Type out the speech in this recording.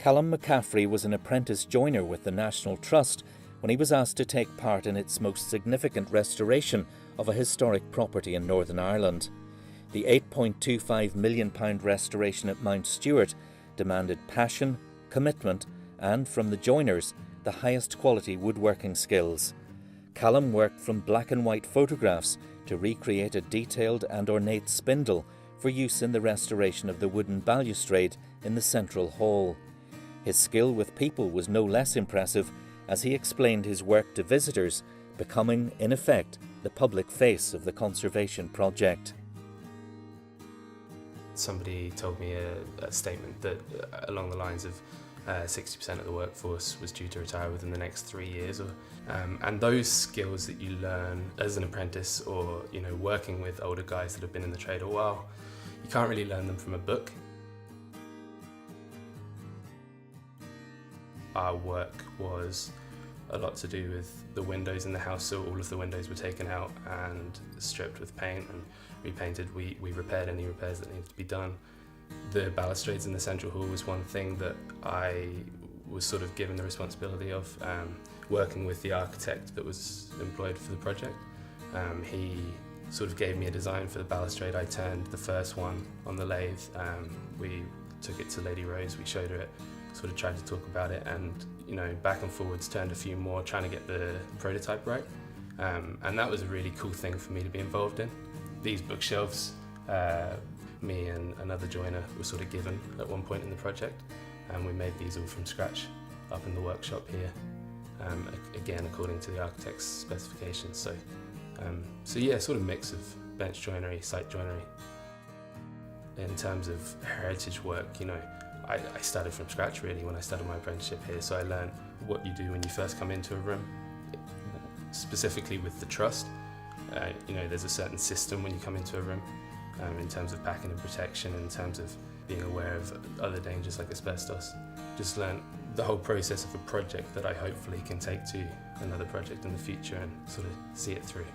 Callum McCaffrey was an apprentice joiner with the National Trust when he was asked to take part in its most significant restoration of a historic property in Northern Ireland. The £8.25 million restoration at Mount Stewart demanded passion, commitment and, from the joiners, the highest quality woodworking skills. Callum worked from black and white photographs to recreate a detailed and ornate spindle for use in the restoration of the wooden balustrade in the central hall. His skill with people was no less impressive as he explained his work to visitors, becoming, in effect, the public face of the conservation project. Somebody told me a statement that along the lines of 60% of the workforce was due to retire within the next 3 years. And those skills that you learn as an apprentice or working with older guys that have been in the trade a while, you can't really learn them from a book. Our work was a lot to do with the windows in the house, so all of the windows were taken out and stripped with paint and repainted. We repaired any repairs that needed to be done. The balustrades in the central hall was one thing that I was sort of given the responsibility of, working with the architect that was employed for the project. He sort of gave me a design for the balustrade. I turned the first one on the lathe. We took it to Lady Rose, we showed her it, sort of tried to talk about it, and back and forwards turned a few more trying to get the prototype right. And that was a really cool thing for me to be involved in. These bookshelves, me and another joiner were sort of given at one point in the project, and we made these all from scratch up in the workshop here, again according to the architect's specifications. So yeah, sort of mix of bench joinery, site joinery. In terms of heritage work, I started from scratch really when I started my apprenticeship here, so I learned what you do when you first come into a room, specifically with the trust. There's a certain system when you come into a room in terms of packing and protection, in terms of being aware of other dangers like asbestos. Just learned the whole process of a project that I hopefully can take to another project in the future and sort of see it through.